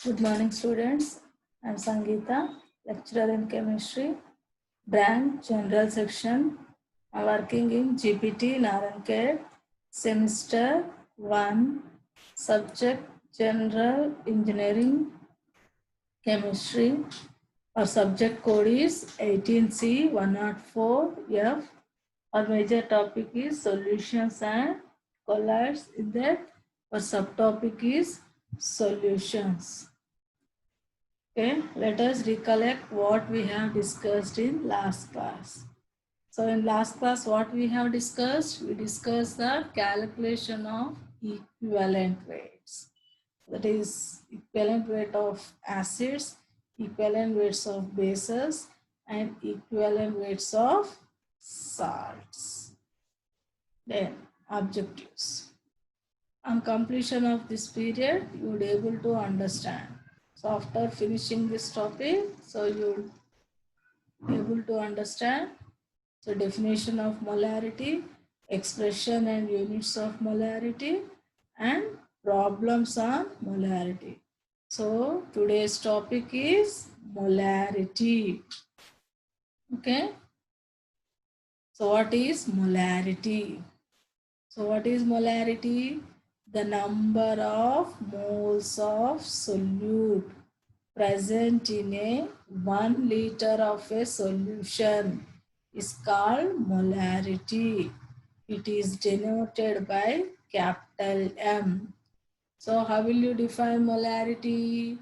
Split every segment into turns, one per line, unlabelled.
Good morning, students. I am Sangeeta, lecturer in chemistry, branch general section. I am working in GPT Narankhed, semester 1, subject general engineering chemistry. Our subject code is 18C 104F. Our major topic is solutions and colloids. In that, our subtopic is solutions. Okay, let us recollect what we have discussed in last class. So in last class, what we have discussed? We discussed the calculation of equivalent weights. That is equivalent weight of acids, equivalent weights of bases, and equivalent weights of salts. Then objectives. On completion of this period, you would able to understand. So after finishing this topic, so you able to understand the definition of molarity, expression and units of molarity, and problems on molarity. So today's topic is molarity. Okay. So what is molarity? So what is molarity? The number of moles of solute present in a 1 liter of a solution is called molarity. It is denoted by capital M. So how will you define molarity?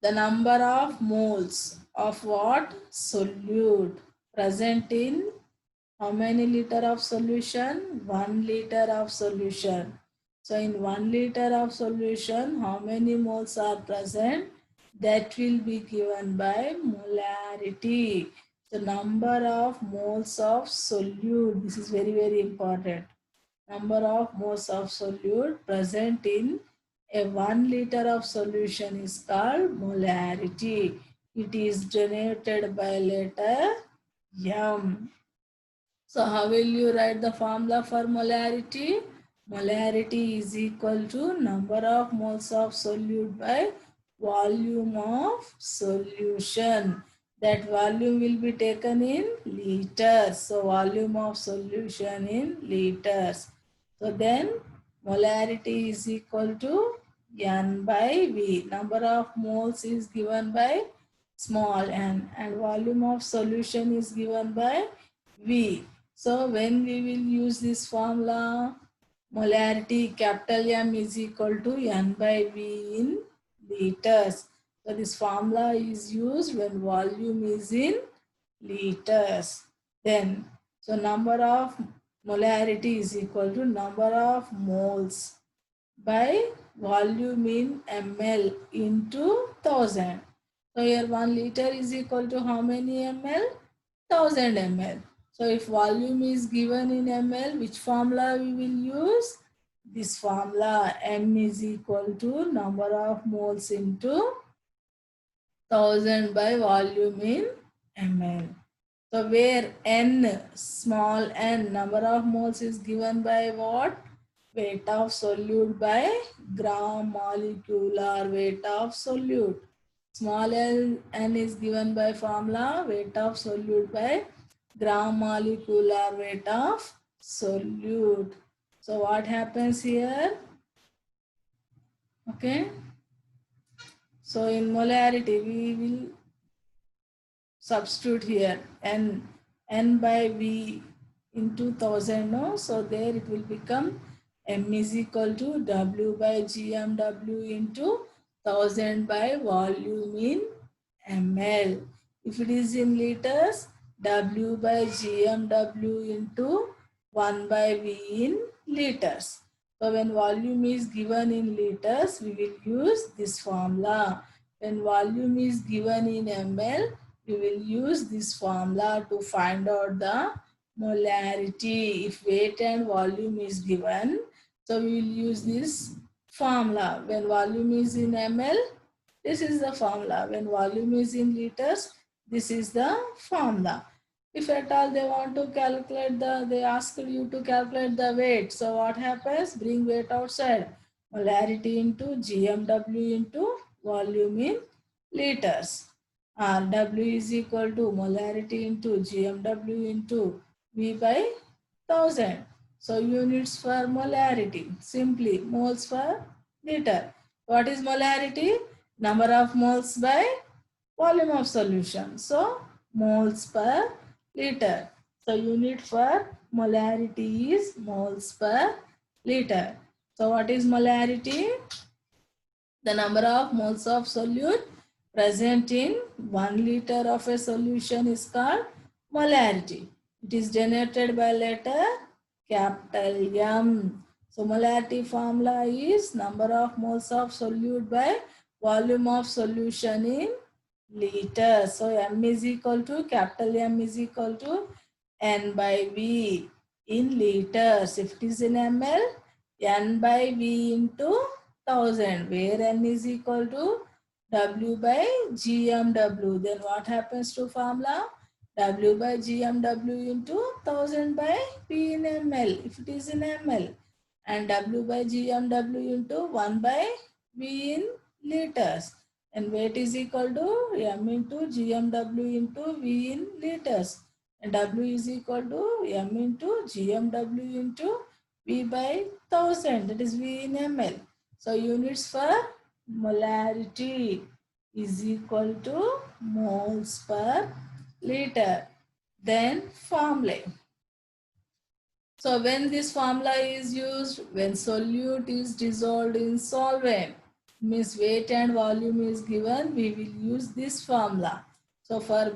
The number of moles of what? Solute present in how many liter of solution? 1 liter of solution. So in 1 liter of solution, how many moles are present? That will be given by molarity. The number of moles of solute. This is very, very important. Number of moles of solute present in a 1 liter of solution is called molarity. It is denoted by letter M. So how will you write the formula for molarity? Molarity is equal to number of moles of solute by volume of solution. That volume will be taken in liters. So volume of solution in liters. So then molarity is equal to N by V. Number of moles is given by small n and volume of solution is given by V. So when we will use this formula, molarity capital M is equal to N by V in liters. So this formula is used when volume is in liters. Then, so number of molarity is equal to number of moles by volume in ml into 1000. So here 1 liter is equal to how many ml? 1000 ml. So if volume is given in ml, which formula we will use? This formula M is equal to number of moles into 1000 by volume in ml. So where n, small n, number of moles is given by what? Weight of solute by gram molecular weight of solute. Small n is given by formula weight of solute by gram molecular weight of solute. So what happens here? Okay. So in molarity we will substitute here n by v into 1000, no? So there it will become m is equal to w by gmw into 1000 by volume in ml. If it is in liters, w by gmw into 1 by v in liters. So when volume is given in liters, we will use this formula. When volume is given in ml, we will use this formula to find out the molarity. If weight and volume is given, so we will use this formula. When volume is in ml, this is the formula. When volume is in liters, this is the formula. If at all they want to calculate they ask you to calculate the weight. So what happens? Bring weight outside. Molarity into GMW into volume in liters. Or W is equal to molarity into GMW into V by 1000. So units for molarity, simply moles per liter. What is molarity? Number of moles by volume of solution. So moles per liter. So unit for molarity is moles per liter. So what is molarity? The number of moles of solute present in 1 liter of a solution is called molarity. It is denoted by letter capital M. So molarity formula is number of moles of solute by volume of solution in liters. So M is equal to, capital M is equal to N by V in liters. If it is in ml, N by V into 1000, where N is equal to W by GMW. Then what happens to formula? W by GMW into 1000 by P in ml, if it is in ml. And W by GMW into 1 by V in liters. And weight is equal to M into GMW into V in liters. And W is equal to M into GMW into V by 1000, that is V in ml. So units for molarity is equal to moles per liter. Then formula. So when this formula is used, when solute is dissolved in solvent, means weight and volume is given, we will use this formula. So for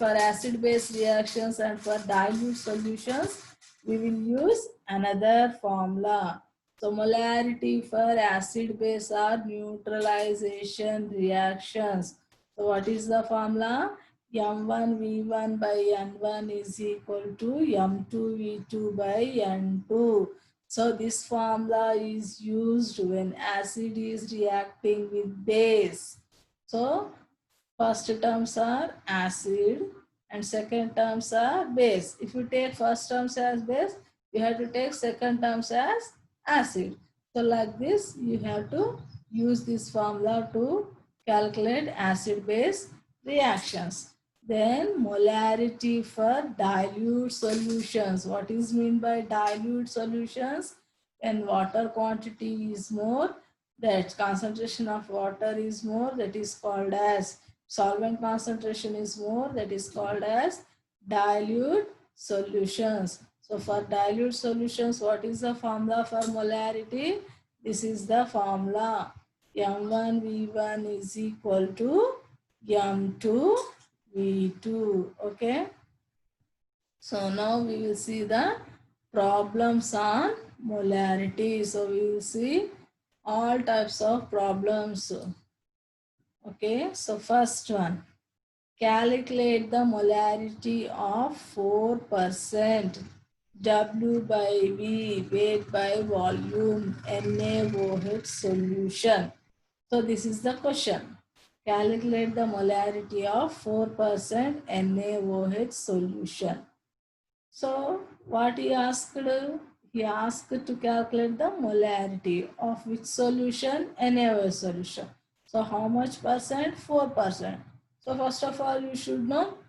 acid-base reactions and for dilute solutions, we will use another formula. So molarity for acid-base or neutralization reactions. So what is the formula? M1 V1 by N1 is equal to M2 V2 by N2. So this formula is used when acid is reacting with base. So first terms are acid and second terms are base. If you take first terms as base, you have to take second terms as acid. So like this, you have to use this formula to calculate acid-base reactions. Then molarity for dilute solutions. What is meant by dilute solutions? When water quantity is more, that concentration of water is more, that is called as solvent concentration is more, that is called as dilute solutions. So for dilute solutions, what is the formula for molarity? This is the formula. M1 V1 is equal to M2 V2. Okay. So now we will see the problems on molarity. So we will see all types of problems. Okay. So first one, calculate the molarity of 4% W by V, weight by volume, NaOH solution. So this is the question. Calculate the molarity of 4% NaOH solution. So what he asked? He asked to calculate the molarity of which solution? NaOH solution. So how much percent? 4%. So first of all, you should know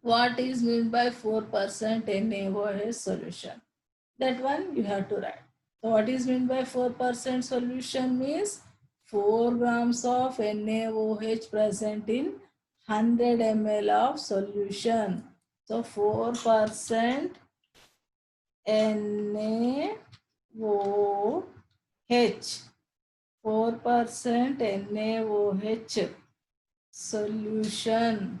what is meant by 4% NaOH solution. That one you have to write. So what is meant by 4% solution means 4 grams of NaOH present in 100 ml of solution. So 4% NaOH, 4% NaOH solution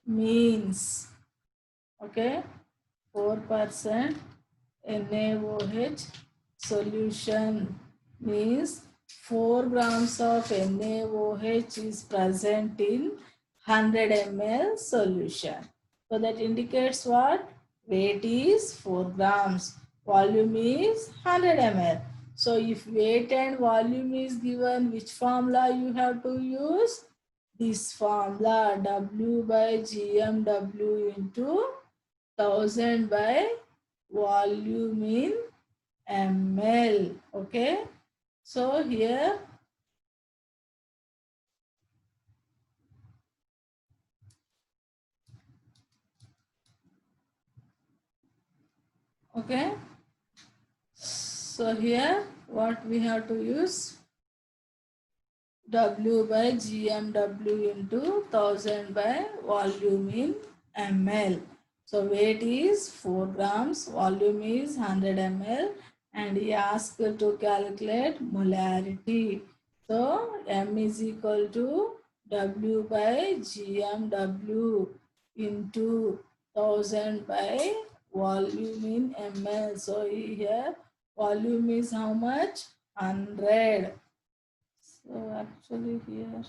means, okay, 4% NaOH solution means 4 grams of NaOH is present in 100 ml solution. So that indicates what? Weight is 4 grams. Volume is 100 ml. So if weight and volume is given, which formula you have to use? This formula, W by GMW into 1000 by volume in ml. Okay. So here Okay. So here what we have to use, W by GMW into 1000 by volume in ml. So weight is 4 grams, volume is 100 ml, and he asked to calculate molarity. So M is equal to W by GMW into 1000 by volume in ml. So here volume is how much? 100. So actually here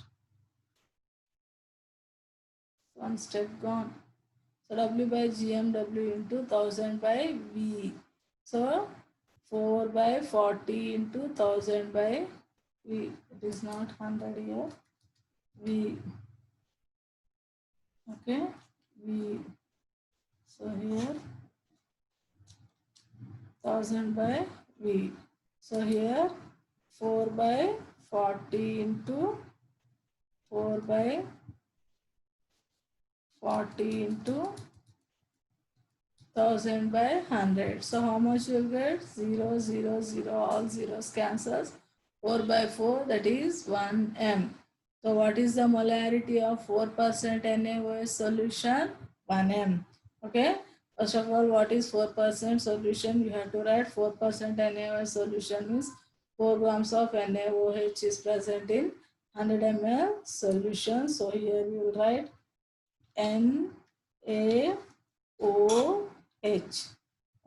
one step gone. So W by GMW into 1000 by V. So 4 by 40 into 1000 by V. It is not 100 here. V. Okay. V. So here 1000 by V. So here 4 by 40 into 4 by 40 into 1000 by 100. So how much you will get? 0, 0, 0, all zeros cancels. 4 by 4, that is 1 m. So what is the molarity of 4% NaOH solution? 1 m. Okay. First of all, what is 4% solution? You have to write 4% NaOH solution means 4 grams of NaOH is present in 100 ml solution. So here we will write NaOH.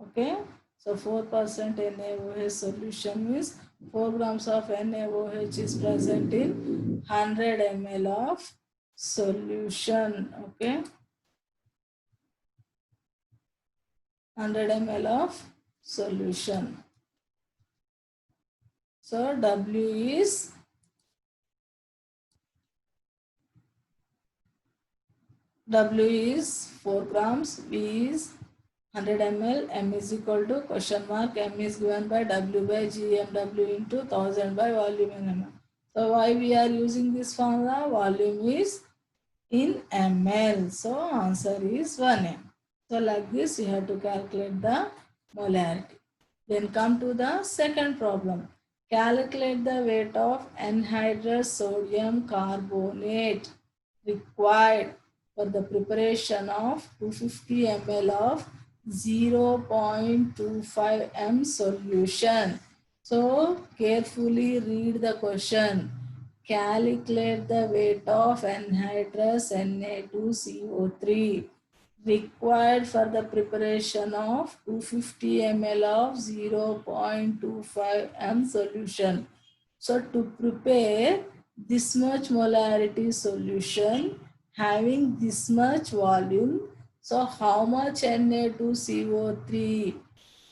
Okay, so 4% NaOH solution means 4 grams of NaOH is present in 100 ml of solution. Okay, 100 ml of solution. So W is W is 4 grams, V is 100 ml, M is equal to question mark, M is given by W by GMW into 1000 by volume in ml. So why we are using this formula? Volume is in ml. So answer is 1m. So like this you have to calculate the molarity. Then come to the second problem. Calculate the weight of anhydrous sodium carbonate required for the preparation of 250 ml of 0.25 m solution. So carefully read the question. Calculate the weight of anhydrous Na2CO3 required for the preparation of 250 ml of 0.25 m solution. So to prepare this much molarity solution having this much volume, so how much Na2CO3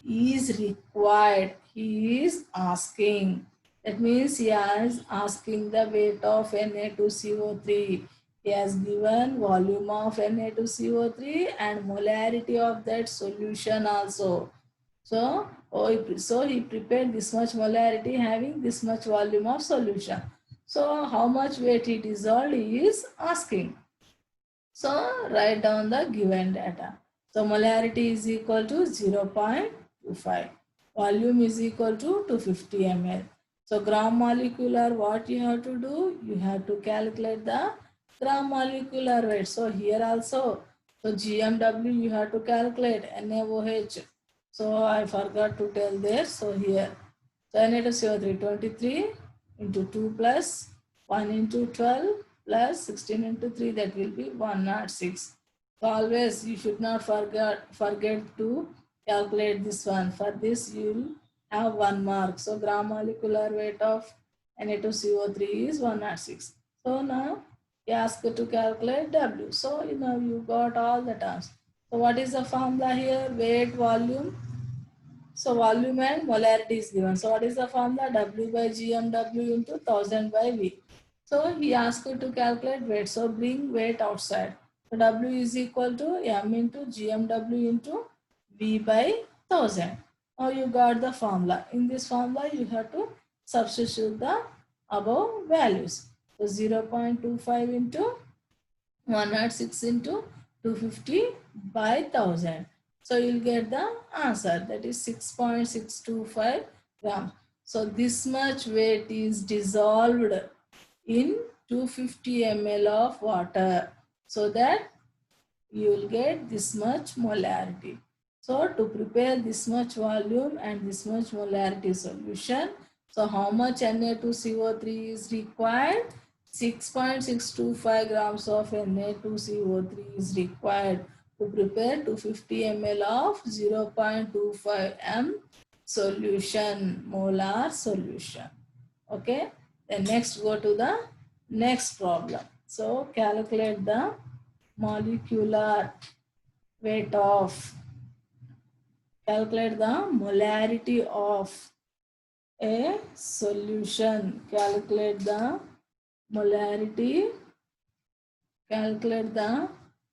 is required? He is asking. That means he is asking the weight of Na2CO3. He has given volume of Na2CO3 and molarity of that solution also. So he prepared this much molarity having this much volume of solution. So how much weight it dissolved he is asking. So write down the given data. So molarity is equal to 0.25. Volume is equal to 250 ml. So gram molecular, what you have to do? You have to calculate the gram molecular weight. So here also, so GMW you have to calculate NaOH. So I forgot to tell there. So here, so Na2CO3 23 into 2 plus 1 into 12 plus 16 into 3, that will be 106. So always you should not forget to calculate this one. For this you will have 1 mark. So gram molecular weight of Na2CO3 is 106. So now you ask to calculate W. So now you got all the terms. So what is the formula here? Weight, volume. So volume and molarity is given. So what is the formula? W by GMW into 1000 by V. So he asked you to calculate weight. So bring weight outside. So W is equal to M into GMW into V by 1000. Now you got the formula. In this formula you have to substitute the above values. So 0.25 into 106 into 250 by 1000. So you'll get the answer, that is 6.625 grams. So this much weight is dissolved in 250 ml of water, so that you will get this much molarity. So to prepare this much volume and this much molarity solution, so how much Na2CO3 is required? 6.625 grams of Na2CO3 is required to prepare 250 ml of 0.25 m solution, molar solution. Okay, then next go to the next problem. So calculate the molecular weight of, calculate the molarity of a solution, calculate the molarity, calculate the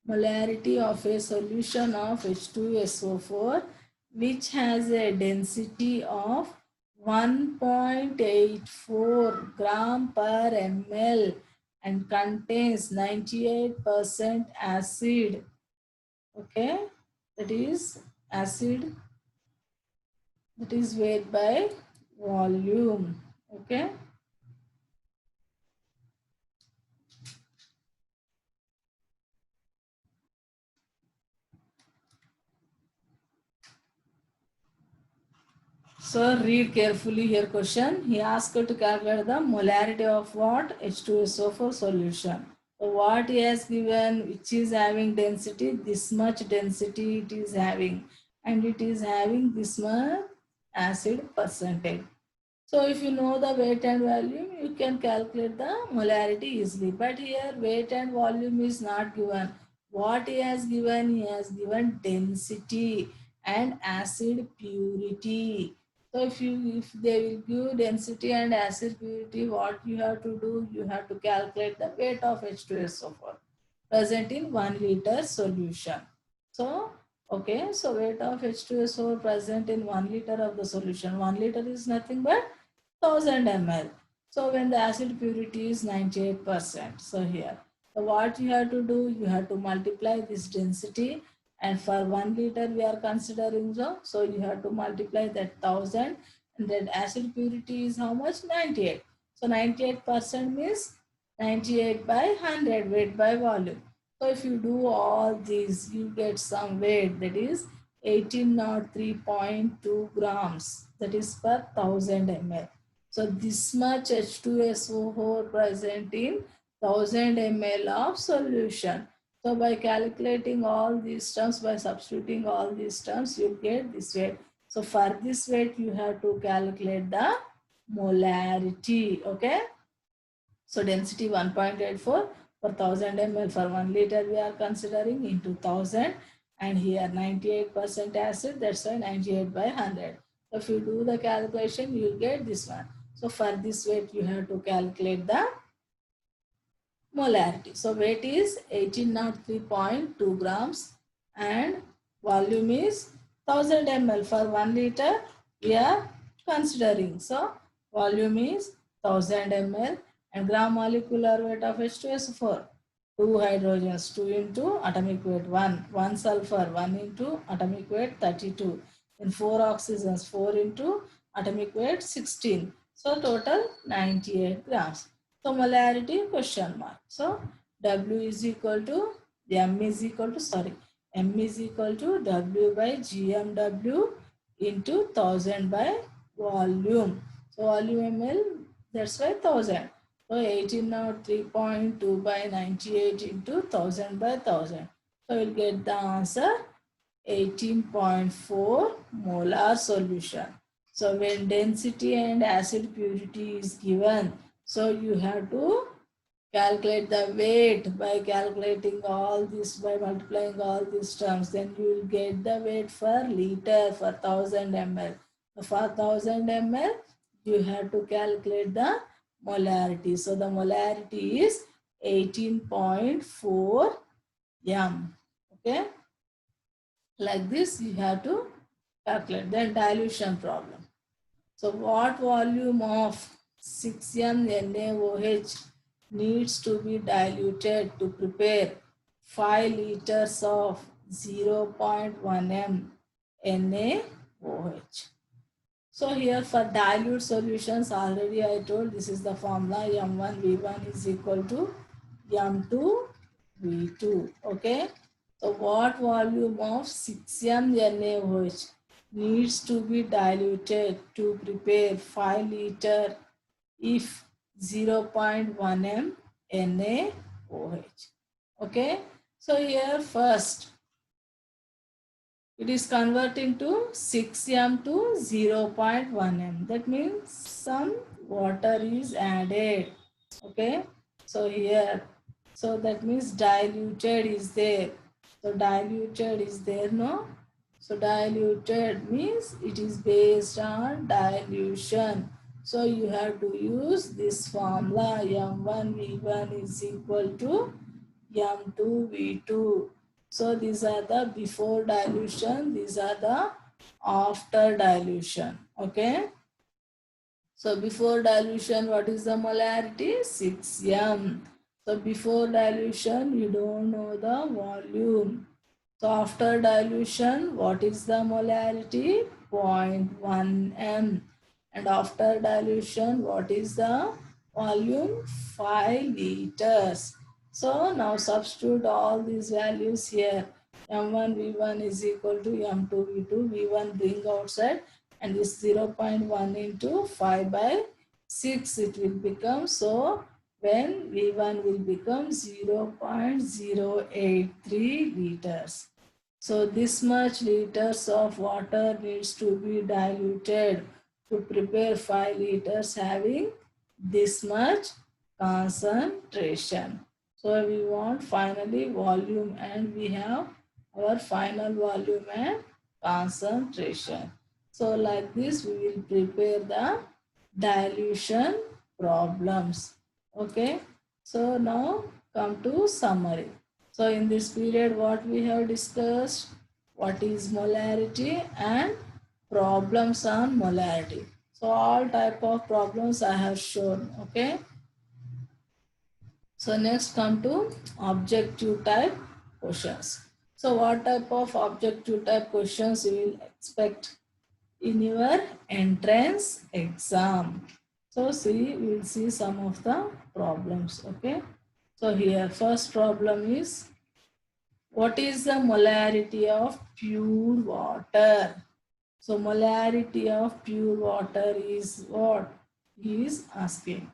molarity of a solution of H2SO4 which has a density of 1.84 gram per ml and contains 98% acid. Okay, that is acid, that is weight by volume. Okay, so read carefully here question. He asked to calculate the molarity of what? H2SO4 solution. So what he has given, which is having density, this much density it is having, and it is having this much acid percentage. So if you know the weight and volume, you can calculate the molarity easily. But here weight and volume is not given. What he has given density and acid purity. So if they will give density and acid purity, what you have to do? You have to calculate the weight of H2SO4 present in 1 liter solution. So okay, so weight of H2SO4 present in 1 liter of the solution. 1 liter is nothing but 1000 ml. So when the acid purity is 98%. So here, so what you have to do, you have to multiply this density, and for 1 liter we are considering, so you have to multiply that 1000, and that acid purity is how much? 98. So 98% means 98 by 100 weight by volume. So if you do all these, you get some weight, that is 1803.2 grams, that is per 1000 ml. So this much H2SO4 present in 1000 ml of solution. So by calculating all these terms, by substituting all these terms, you get this weight. So for this weight, you have to calculate the molarity. Okay. So density 1.84 for 1000 ml, for 1 liter we are considering into 1000, and here 98% acid, that's why 98 by 100. So if you do the calculation, you will get this one. So for this weight, you have to calculate the molarity. So weight is 1803.2 grams and volume is 1000 ml. For 1 liter we are considering. So volume is 1000 ml and gram molecular weight of H2SO4. 2 hydrogens, 2 into atomic weight 1, 1 sulfur, 1 into atomic weight 32, then 4 oxygens, 4 into atomic weight 16. So total 98 grams. So molarity question mark. So W is equal to M is equal to M is equal to W by GMW into 1000 by volume. So volume ml, that's why 1000. So 1803.2 by 98 into 1000 by 1000. So you'll get the answer 18.4 molar solution. So when density and acid purity is given, so you have to calculate the weight by calculating all this, by multiplying all these terms. Then you will get the weight for liter for 1000 ml. For 1000 ml, you have to calculate the molarity. So the molarity is 18.4 m. Okay. Like this, you have to calculate. Then dilution problem. So what volume of 6m NaOH needs to be diluted to prepare 5 liters of 0.1 m NaOH. So here for dilute solutions, already I told this is the formula, M1V1 is equal to M2V2. Okay. So what volume of 6m NaOH needs to be diluted to prepare 5 liter if 0.1 m NaOH. Okay. So here first it is converting to 6m to 0.1 m. That means some water is added. Okay. So here, so that means diluted is there. So diluted is there, no? So diluted means it is based on dilution. So you have to use this formula, M1V1 is equal to M2V2. So these are the before dilution, these are the after dilution. Okay. So before dilution, what is the molarity? 6m. So before dilution, you don't know the volume. So after dilution, what is the molarity? 0.1 m. And after dilution, what is the volume? 5 liters. So now substitute all these values here. M1 V1 is equal to M2 V2. V1 bring outside, and this 0.1 into 5 by 6 it will become. So when V1 will become 0.083 liters. So this much liters of water needs to be diluted to prepare 5 liters having this much concentration. So we want finally volume, and we have our final volume and concentration. So like this we will prepare the dilution problems. Okay. So now come to summary. So in this period what we have discussed, what is molarity and problems on molarity. So all type of problems I have shown. Okay. So next come to objective type questions. So what type of objective type questions you will expect in your entrance exam? So see, we will see some of the problems. Okay. So here first problem is, what is the molarity of pure water? So molarity of pure water is what he is asking.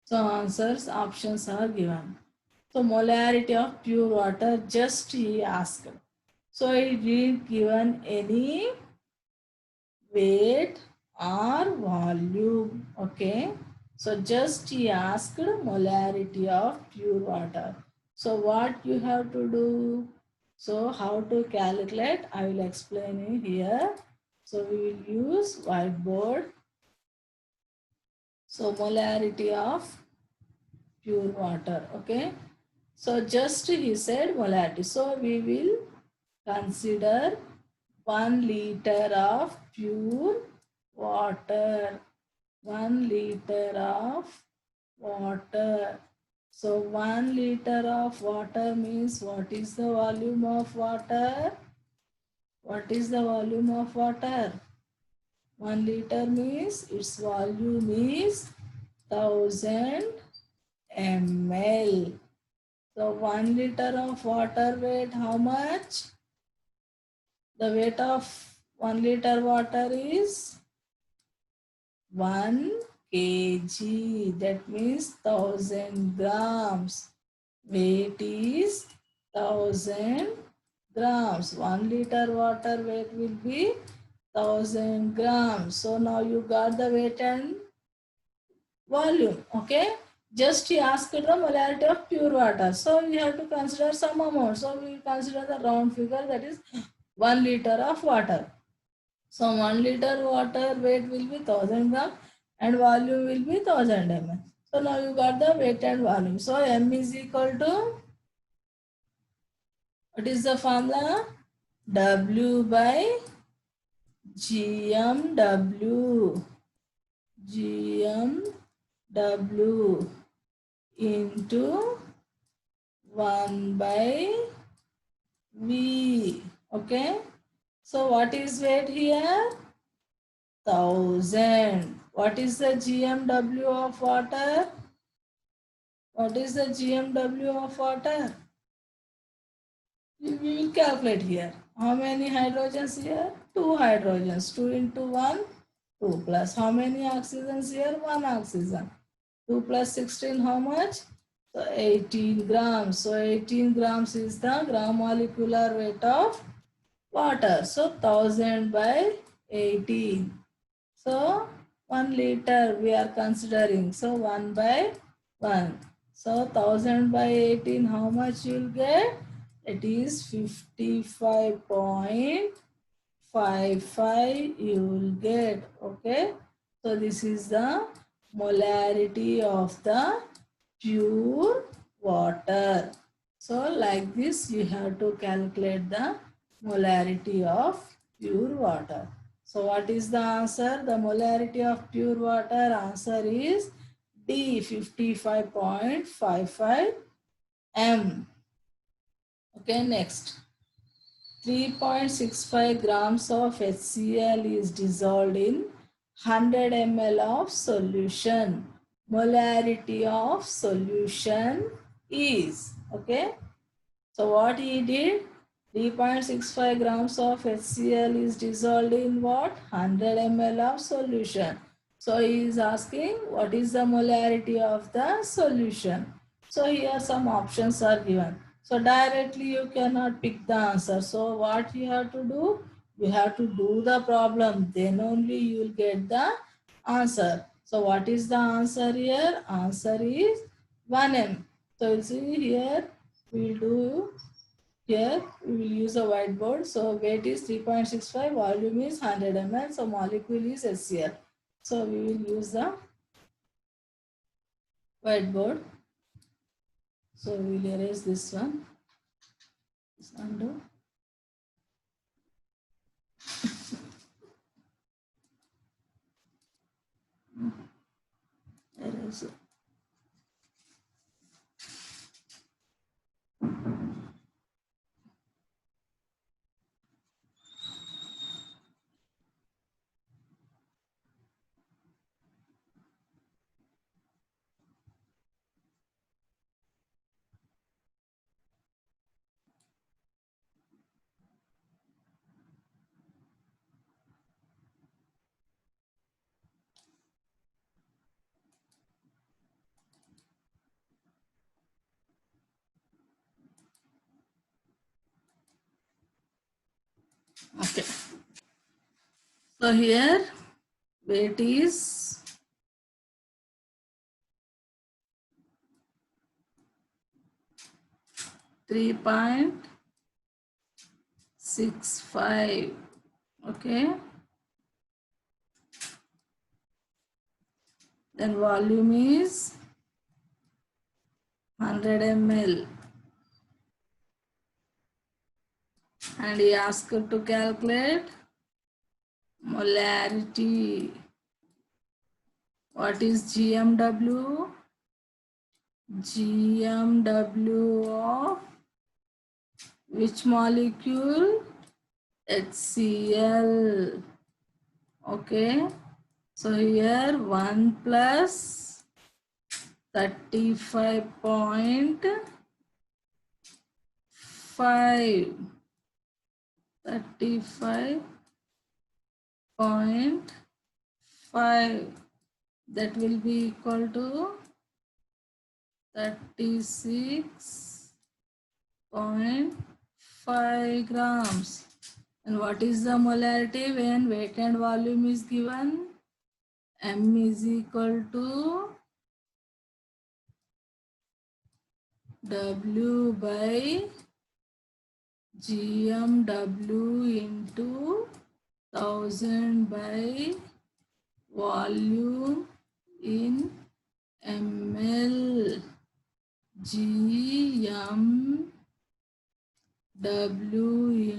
So answers, options are given. So molarity of pure water, just he asked. So he didn't given any weight or volume. Okay. So just he asked molarity of pure water. So what you have to do? So how to calculate? I will explain you here. So we will use whiteboard. So molarity of pure water. Okay. So just he said molarity. So we will consider 1 liter of pure water. 1 liter of water. So 1 liter of water means, what is the volume of water? What is the volume of water? 1 liter means its volume is 1000 ml. So 1 liter of water weight, how much? The weight of 1 liter water is 1 kg. That means 1000 grams. Weight is 1000 grams. 1 liter water weight will be 1000 grams. So now you got the weight and volume. Okay. Just he asked the molarity of pure water. So we have to consider some amount. So we will consider the round figure, that is 1 liter of water. So 1 liter water weight will be 1000 gram and volume will be 1000 ml. So now you got the weight and volume. So M is equal to, what is the formula? W by GMW. GMW into 1 by V. Okay. So what is weight here? 1000. What is the GMW of water? What is the GMW of water? We will calculate here. How many hydrogens here? 2 hydrogens. 2 into 1, 2 plus. How many oxygens here? 1 oxygen. 2 plus 16, how much? So 18 grams. So 18 grams is the gram molecular weight of water. So 1000 by 18. So 1 liter we are considering. So 1 by 1. So 1000 by 18, how much you will get? It is 55.55 you will get. Okay. So this is the molarity of the pure water. So like this you have to calculate the molarity of pure water. So what is the answer? The molarity of pure water answer is D, 55.55 m. Okay, next. 3.65 grams of HCl is dissolved in 100 ml of solution. Molarity of solution is, okay. So what he did? 3.65 grams of HCl is dissolved in what? 100 ml of solution. So he is asking what is the molarity of the solution. So here some options are given. So directly you cannot pick the answer. So what you have to do? You have to do the problem. Then only you will get the answer. So what is the answer here? Answer is 1m. So you see here we will do here we will use a whiteboard. So weight is 3.65, volume is 100 ml, so molecule is HCl. So we will use the whiteboard. So we will erase this one. Undo. Erase it. Okay. So here weight is 3.65. Okay. Then volume is 100 ml. And he asked to calculate molarity. What is GMW? GMW of which molecule? HCl. Okay. So here 1 plus 35.5. 35.5. That will be equal to 36.5 grams. And what is the molarity when weight and volume is given? M is equal to W by GMW into 1000 by volume in ml. GMW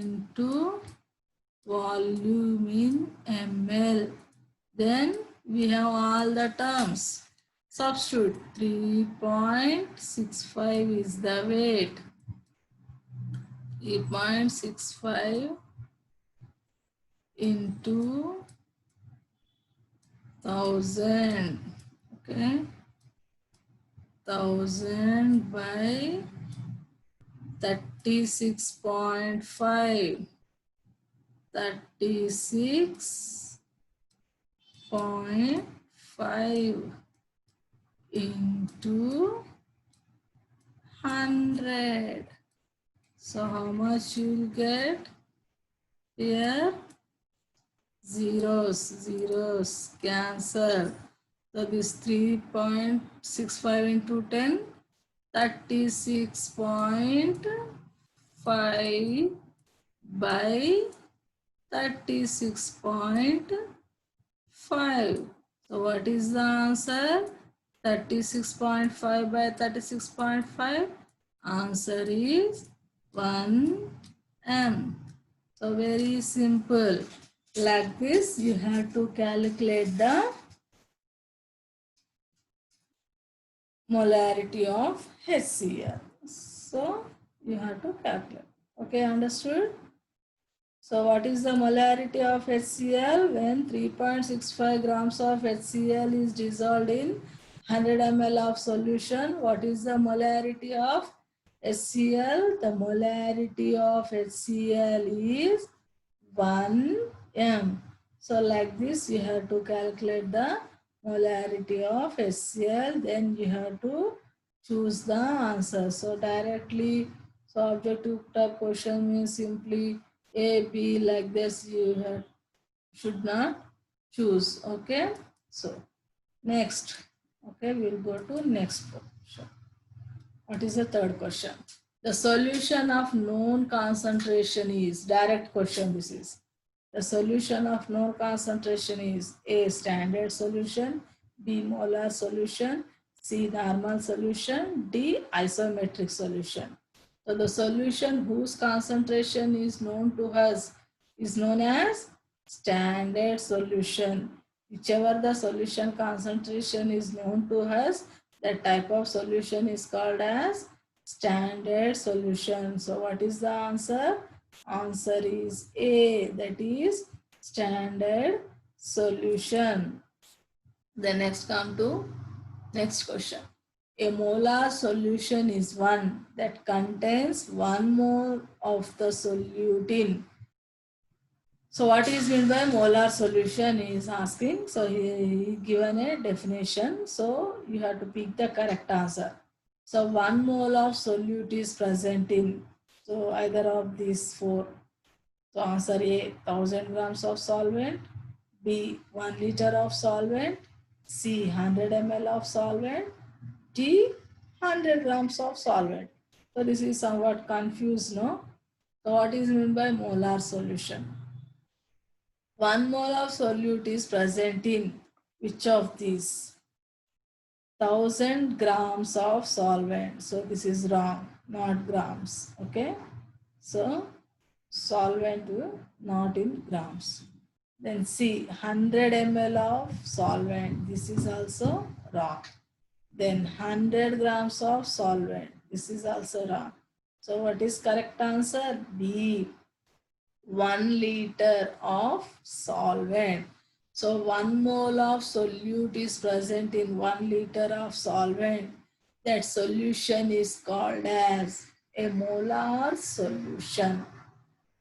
into volume in ml. Then we have all the terms. Substitute 3.65 is the weight. 3.65 into 1000. Okay, 1000 by 36.5. 36.5 into 100. So how much you will get? Here zeros cancel. So this 3.65 into 10, 36.5 by 36.5. So what is the answer? 36.5 by 36.5. Answer is 1 m. So very simple. Like this, you have to calculate the molarity of HCl. So you have to calculate. Okay, understood? So what is the molarity of HCl? When 3.65 grams of HCl is dissolved in 100 ml of solution, what is the molarity of HCl? The molarity of HCl is 1 m. So like this, you have to calculate the molarity of HCl. Then you have to choose the answer. So directly, so objective type question means simply A, B, like this you should not choose. Okay. So next. Okay, we'll go to next question. What is the third question? The solution of known concentration is, direct question this is. The solution of known concentration is A, standard solution, B, molar solution, C, normal solution, D, isometric solution. So the solution whose concentration is known to us is known as standard solution. Whichever the solution concentration is known to us, that type of solution is called as standard solution. So what is the answer? Answer is A, that is standard solution. Then next come to next question. A molar solution is one that contains 1 mole of the solute in. So what is meant by molar solution is asking. So he given a definition. So you have to pick the correct answer. So 1 mole of solute is present in, so either of these four. So answer A, 1000 grams of solvent, B, 1 liter of solvent, C, 100 ml of solvent, D, 100 grams of solvent. So this is somewhat confused, no? So what is meant by molar solution? 1 mole of solute is present in which of these? 1000 grams of solvent. So this is wrong, not grams. Okay. So solvent not in grams. Then C, 100 ml of solvent. This is also wrong. Then 100 grams of solvent. This is also wrong. So what is correct answer? B, 1 liter of solvent. So 1 mole of solute is present in 1 liter of solvent. That solution is called as a molar solution.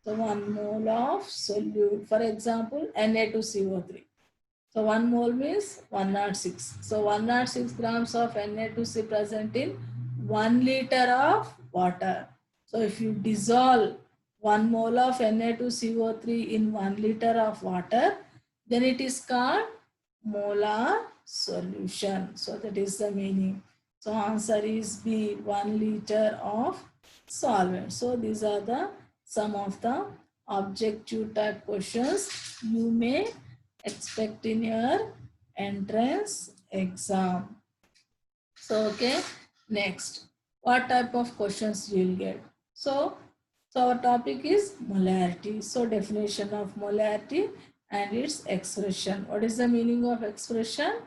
So 1 mole of solute, for example, Na2CO3. So 1 mole means 106. So 106 grams of Na2C present in 1 liter of water. So if you dissolve 1 mole of Na2CO3 in 1 liter of water, then it is called molar solution. So that is the meaning. So answer is B, 1 liter of solvent. So these are the some of the objective type questions you may expect in your entrance exam. So okay, next, what type of questions you will get? So our topic is molarity. So definition of molarity and its expression. What is the meaning of expression?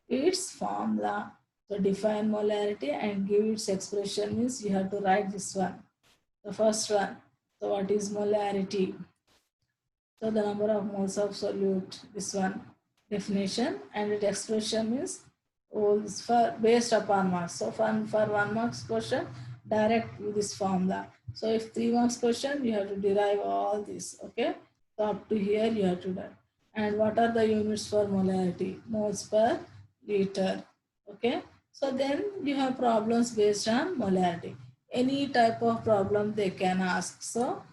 Its formula. So define molarity and give its expression means you have to write this one. The first one, So what is molarity? So the number of moles of solute, this one definition, and its expression is for based upon marks. So for 1 marks question, direct with this formula. So if 3 marks question, you have to derive all this. Okay. So up to here you have to do. And what are the units for molarity? Moles per liter. Okay. So then you have problems based on molarity. Any type of problem they can ask. So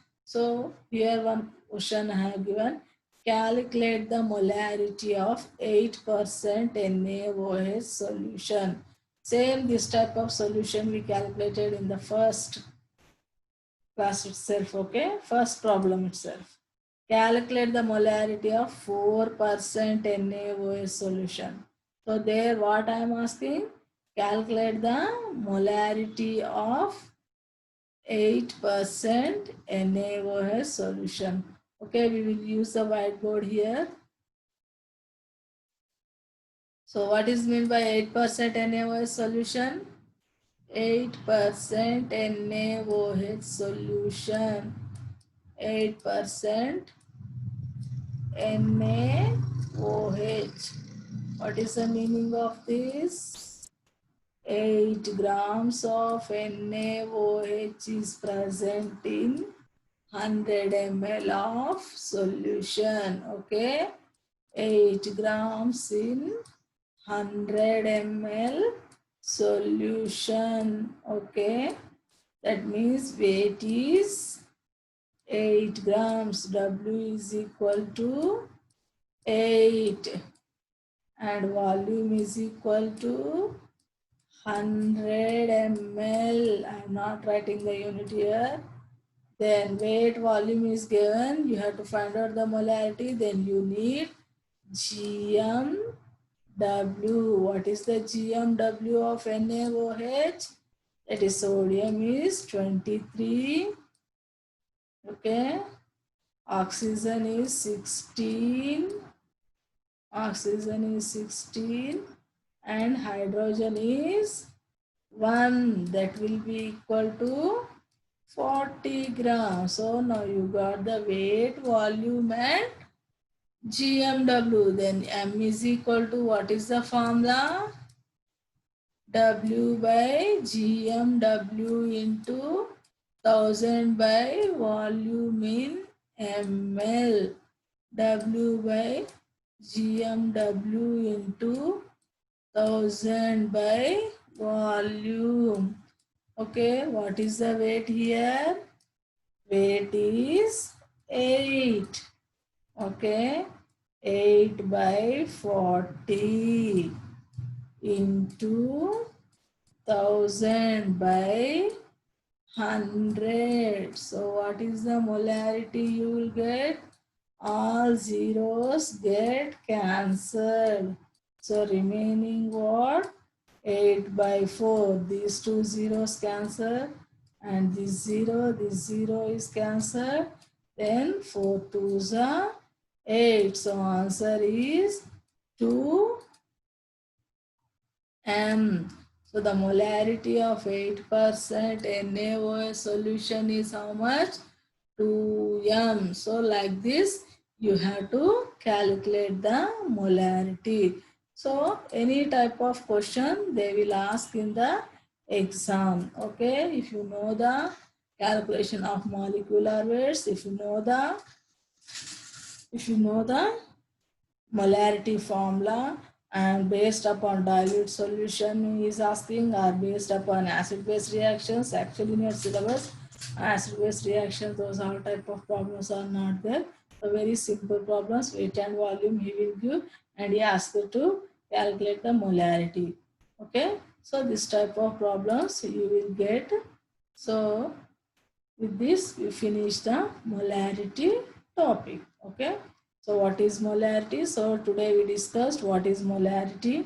here one question I have given. Calculate the molarity of 8% NaOH solution. Same this type of solution we calculated in the first class itself, okay? First problem itself. Calculate the molarity of 4% NaOH solution. So there what I am asking? Calculate the molarity of 8% NaOH solution. Okay, we will use the whiteboard here. So what is meant by 8% NaOH solution? 8% NaOH solution. 8% NaOH. What is the meaning of this? 8 grams of NaOH is present in 100 ml of solution. Okay, 8 grams in 100 ml solution. Okay, that means weight is 8 grams. W is equal to 8 and volume is equal to 100 ml. I am not writing the unit here. Then weight, volume is given. You have to find out the molarity. Then you need GMW. What is the GMW of NaOH? That is sodium is 23. Okay. Oxygen is 16. Oxygen is 16. And hydrogen is 1. That will be equal to 40 grams. So now you got the weight, volume and GMW. Then M is equal to what is the formula? W by GMW into 1000 by volume in ml. W by GMW into 1000 by volume. Okay, what is the weight here? Weight is 8. Okay, 8 by 40 into 1000 by 100. So what is the molarity you will get? All zeros get cancelled. So remaining what? 8 by 4. These two zeros cancel and this zero is cancelled. Then 4 twos are 8. So answer is 2 m. So the molarity of 8% NaOH solution is how much? 2m. So like this you have to calculate the molarity. So any type of question they will ask in the exam. Okay, if you know the calculation of molecular weights, if you know the molarity formula, and based upon dilute solution is asking, or based upon acid-base reactions. Actually in your syllabus acid-base reactions, those all type of problems are not there. So very simple problems, weight and volume he will give and he asks you to calculate the molarity. Okay, so this type of problems you will get. So with this we finish the molarity topic. Okay, so what is molarity? So today we discussed what is molarity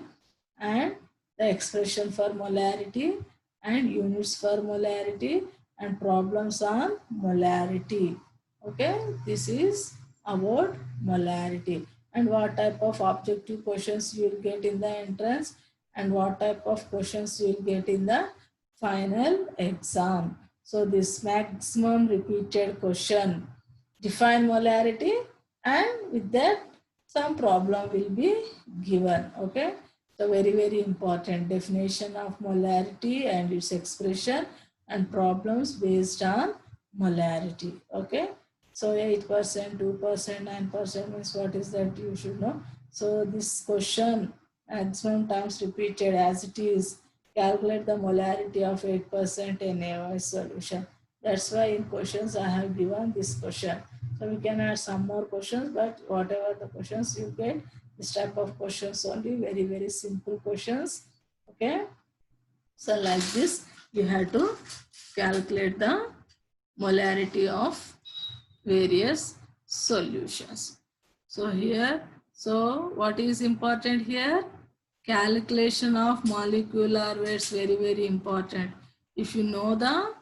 and the expression for molarity and units for molarity and problems on molarity. Okay, this is about molarity and what type of objective questions you will get in the entrance and what type of questions you will get in the final exam. So this maximum repeated question, define molarity, and with that some problem will be given. Okay, so very important, definition of molarity and its expression and problems based on molarity. Okay, so 8%, 2%, 9% means what is that, you should know. So this question maximum times repeated as it is, calculate the molarity of 8% in a solution. That's why in questions I have given this question. So we can add some more questions, but whatever the questions you get, this type of questions only, very simple questions. Okay, so like this you have to calculate the molarity of various solutions. So here, so what is important here? Calculation of molecular weights, very important. If you know the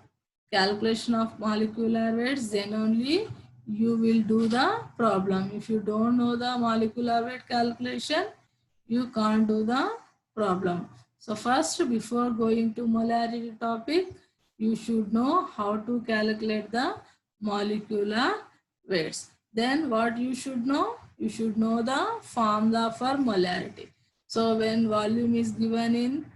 calculation of molecular weights, then only you will do the problem. If you don't know the molecular weight calculation, you can't do the problem. So first, before going to molarity topic, you should know how to calculate the molecular weights. Then what you should know? You should know the formula for molarity. So when volume is given in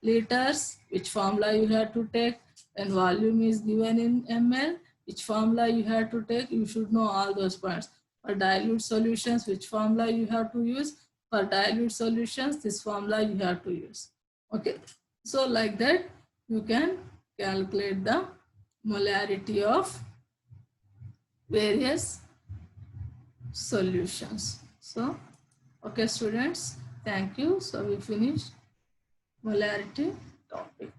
liters, which formula you have to take? When volume is given in ml, which formula you have to take? You should know all those points. For dilute solutions, which formula you have to use? For dilute solutions, this formula you have to use. Okay, so like that you can calculate the molarity of various solutions. So, okay students, thank you. So we finished molarity topic.